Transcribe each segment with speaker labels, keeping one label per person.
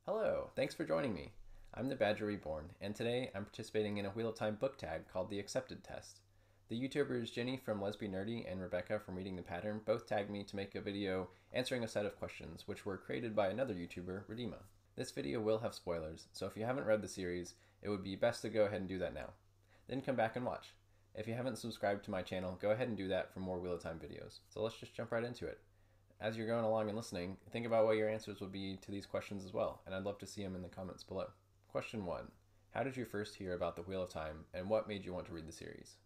Speaker 1: Hello, thanks for joining me. I'm the Badger Reborn, and today I'm participating in a Wheel of Time book tag called the Accepted Test. The YouTubers Jenny from Lesbian Nerdy and Rebecca from Reading the Pattern both tagged me to make a video answering a set of questions, which were created by another YouTuber, Redeema. This video will have spoilers, so if you haven't read the series, it would be best to go ahead and do that now. Then come back and watch. If you haven't subscribed to my channel, go ahead and do that for more Wheel of Time videos. So let's just jump right into it. As you're going along and listening, think about what your answers would be to these questions as well, and I'd love to see them in the comments below. Question 1. How did you first hear about the Wheel of Time, and what made you want to read the series?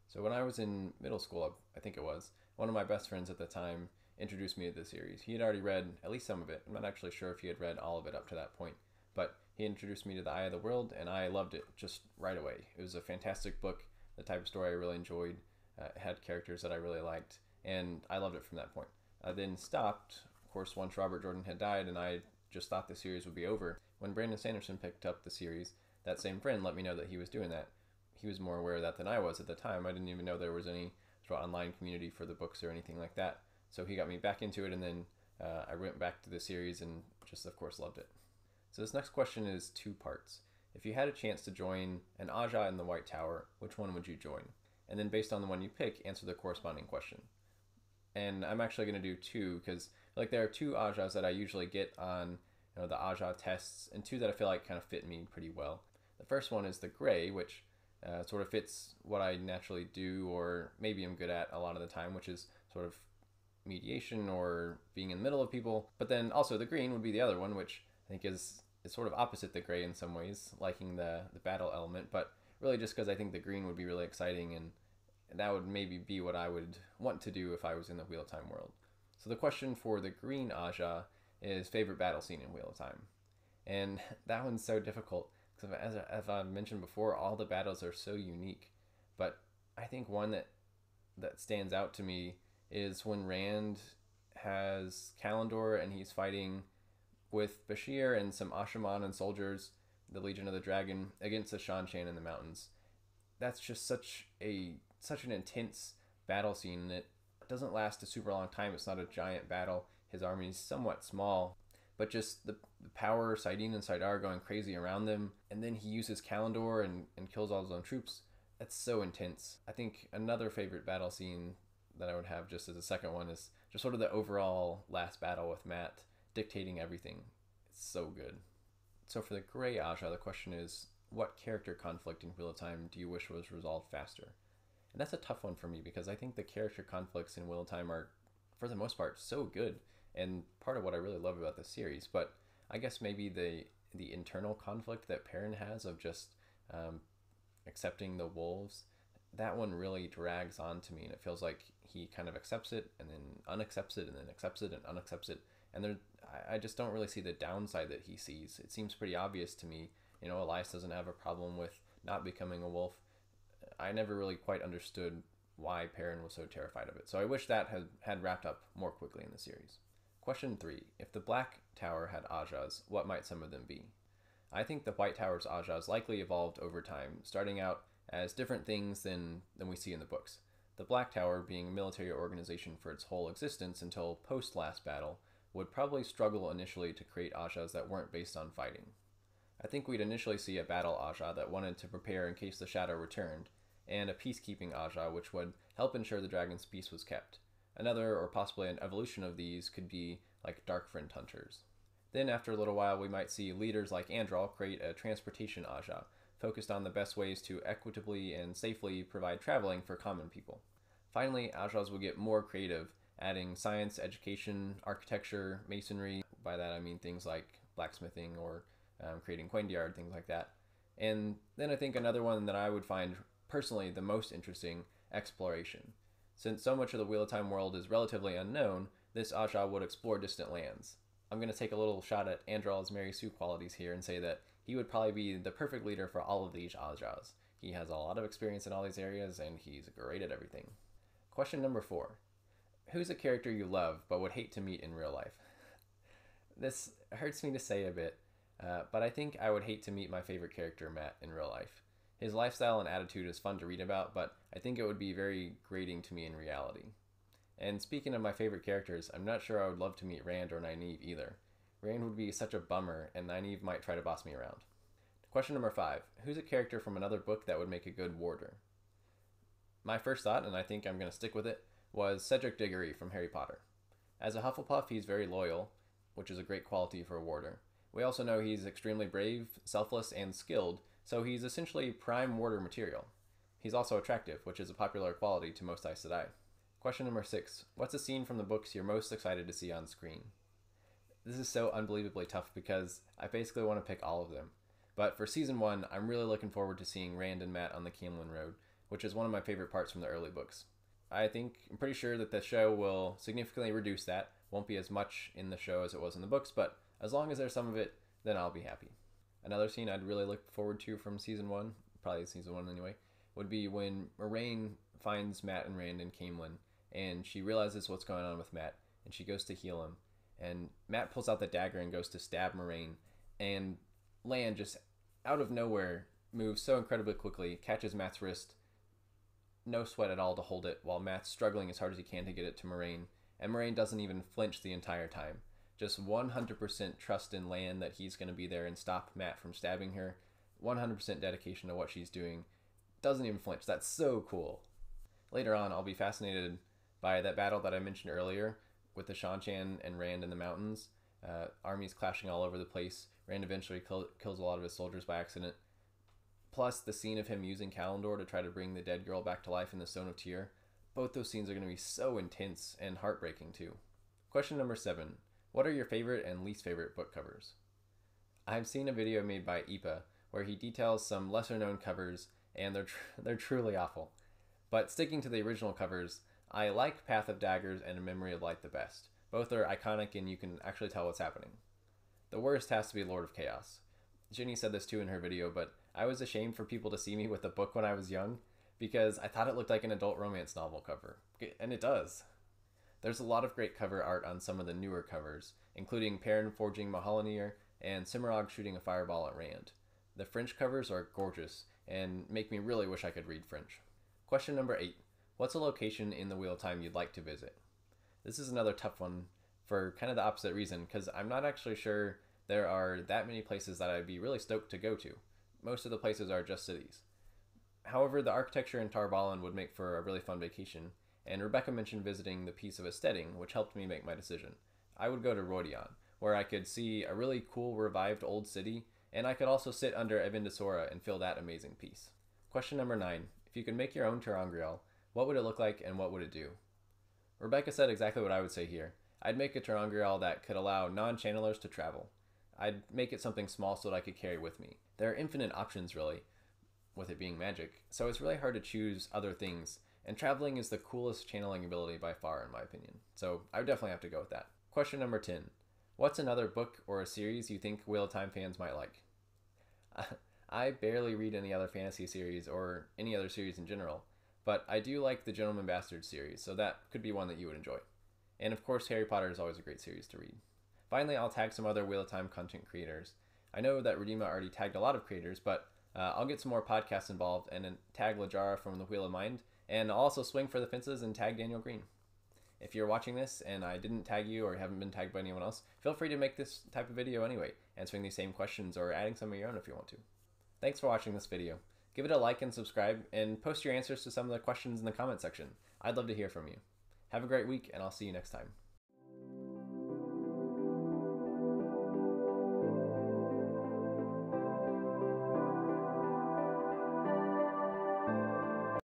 Speaker 1: So when I was in middle school, I think it was, one of my best friends at the time introduced me to the series. He had already read at least some of it. I'm not actually sure if he had read all of it up to that point, but he introduced me to the Eye of the World, and I loved it just right away. It was a fantastic book, the type of story I really enjoyed. It had characters that I really liked, and I loved it from that point. I then stopped, of course, once Robert Jordan had died, and I just thought the series would be over. When Brandon Sanderson picked up the series, that same friend let me know that he was doing that. He was more aware of that than I was at the time. I didn't even know there was any sort of online community for the books or anything like that. So he got me back into it, and then I went back to the series and just, of course, loved it. So this next question is 2 parts. If you had a chance to join an Ajah in the White Tower, which one would you join? And then based on the one you pick, answer the corresponding question. And I'm actually going to do 2 because like there are 2 Ajahs that I usually get on the Ajah tests, and 2 that I feel like kind of fit me pretty well. The first one is the gray, which sort of fits what I naturally do or maybe I'm good at a lot of the time, which is sort of mediation or being in the middle of people. But then also the green would be the other one, which I think is sort of opposite the gray in some ways, liking the battle element, but really just because I think the green would be really exciting, and that would maybe be what I would want to do if I was in the Wheel of Time world. So the question for the green Ajah is favorite battle scene in Wheel of Time. And that one's so difficult because as I mentioned before, all the battles are so unique. But I think one that stands out to me is when Rand has Kalendor and he's fighting with Bashir and some Ashaman and soldiers, the Legion of the Dragon, against the Shan-Shan in the mountains. That's just such an intense battle scene, and it doesn't last a super long time. It's not a giant battle. His army is somewhat small, but just the power, Saidin and Saidar going crazy around them, and then he uses Kalendor and kills all his own troops. That's so intense. I think another favorite battle scene that I would have just as a second one is just sort of the overall last battle with Matt dictating everything. It's so good. So for the gray Ajah, the question is, what character conflict in Wheel of Time do you wish was resolved faster? And that's a tough one for me because I think the character conflicts in Wheel of Time are, for the most part, so good and part of what I really love about the series. But I guess maybe the internal conflict that Perrin has of just accepting the wolves, that one really drags on to me, and it feels like he kind of accepts it and then unaccepts it and then accepts it and unaccepts it. And I just don't really see the downside that he sees. It seems pretty obvious to me. Elias doesn't have a problem with not becoming a wolf. I never really quite understood why Perrin was so terrified of it. So I wish that had wrapped up more quickly in the series. Question 3. If the Black Tower had Ajahs, what might some of them be? I think the White Tower's Ajahs likely evolved over time, starting out as different things than we see in the books. The Black Tower, being a military organization for its whole existence until post-last battle, would probably struggle initially to create Ajahs that weren't based on fighting. I think we'd initially see a battle Ajah that wanted to prepare in case the Shadow returned, and a peacekeeping Ajah which would help ensure the dragon's peace was kept. Another, or possibly an evolution of these, could be like Darkfriend Hunters. Then after a little while we might see leaders like Andral create a transportation Ajah, focused on the best ways to equitably and safely provide traveling for common people. Finally, Ajahs will get more creative, adding science, education, architecture, masonry. By that I mean things like blacksmithing or creating Quendiard, things like that. And then I think another one that I would find personally the most interesting, exploration. Since so much of the Wheel of Time world is relatively unknown, this Ajah would explore distant lands. I'm going to take a little shot at Andral's Mary Sue qualities here and say that he would probably be the perfect leader for all of these Ajahs. He has a lot of experience in all these areas, and he's great at everything. Question number 4. Who's a character you love but would hate to meet in real life? This hurts me to say a bit, but I think I would hate to meet my favorite character, Matt, in real life. His lifestyle and attitude is fun to read about, but I think it would be very grating to me in reality. And speaking of my favorite characters, I'm not sure I would love to meet Rand or Nynaeve either. Rand would be such a bummer, and Nynaeve might try to boss me around. Question number 5. Who's a character from another book that would make a good warder? My first thought, and I think I'm going to stick with it, was Cedric Diggory from Harry Potter. As a Hufflepuff, he's very loyal, which is a great quality for a warder. We also know he's extremely brave, selfless, and skilled, so he's essentially prime warder material. He's also attractive, which is a popular quality to most Aes Sedai. Question number 6. What's a scene from the books you're most excited to see on screen? This is so unbelievably tough because I basically want to pick all of them. But for Season 1, I'm really looking forward to seeing Rand and Mat on the Caemlyn Road, which is one of my favorite parts from the early books. I'm pretty sure that the show will significantly reduce that. Won't be as much in the show as it was in the books, but as long as there's some of it, then I'll be happy. Another scene I'd really look forward to from Season 1, probably Season 1 anyway, would be when Moiraine finds Mat and Rand in Caemlyn, and she realizes what's going on with Mat, and she goes to heal him. And Mat pulls out the dagger and goes to stab Moiraine, and Lan just out of nowhere moves so incredibly quickly, catches Mat's wrist, no sweat at all to hold it, while Mat's struggling as hard as he can to get it to Moiraine, and Moiraine doesn't even flinch the entire time. Just 100% trust in Lan that he's going to be there and stop Mat from stabbing her. 100% dedication to what she's doing. Doesn't even flinch. That's so cool. Later on, I'll be fascinated by that battle that I mentioned earlier with the Shan-Chan and Rand in the mountains. Armies clashing all over the place. Rand eventually kills a lot of his soldiers by accident. Plus the scene of him using Callandor to try to bring the dead girl back to life in the Stone of Tyr. Both those scenes are going to be so intense and heartbreaking too. Question number 7. What are your favorite and least favorite book covers? I've seen a video made by Ipa where he details some lesser known covers, and they're truly awful. But sticking to the original covers, I like Path of Daggers and A Memory of Light the best. Both are iconic and you can actually tell what's happening. The worst has to be Lord of Chaos. Ginny said this too in her video, but I was ashamed for people to see me with the book when I was young because I thought it looked like an adult romance novel cover. And it does. There's a lot of great cover art on some of the newer covers, including Perrin forging Mahalanir and Cimarog shooting a fireball at Rand. The French covers are gorgeous and make me really wish I could read French. Question number 8. What's a location in the Wheel of Time you'd like to visit? This is another tough one for kind of the opposite reason, because I'm not actually sure there are that many places that I'd be really stoked to go to. Most of the places are just cities. However, the architecture in Tar Valon would make for a really fun vacation, and Rebecca mentioned visiting the Peace of Esteding, which helped me make my decision. I would go to Rodion, where I could see a really cool revived old city, and I could also sit under Evindesora and feel that amazing peace. Question number 9. If you could make your own terlangreal, what would it look like and what would it do? Rebecca said exactly what I would say here. I'd make a terlangreal that could allow non-channelers to travel. I'd make it something small so that I could carry with me. There are infinite options really, with it being magic, so it's really hard to choose other things, and traveling is the coolest channeling ability by far in my opinion. So I would definitely have to go with that. Question number 10. What's another book or a series you think Wheel of Time fans might like? I barely read any other fantasy series or any other series in general, but I do like the Gentleman Bastard series, so that could be one that you would enjoy. And of course, Harry Potter is always a great series to read. Finally, I'll tag some other Wheel of Time content creators. I know that Redima already tagged a lot of creators, but I'll get some more podcasts involved and then tag Lajara from the Wheel of Mind, and I'll also swing for the fences and tag Daniel Green. If you're watching this and I didn't tag you or haven't been tagged by anyone else, feel free to make this type of video anyway, answering these same questions or adding some of your own if you want to. Thanks for watching this video. Give it a like and subscribe, and post your answers to some of the questions in the comment section. I'd love to hear from you. Have a great week, and I'll see you next time.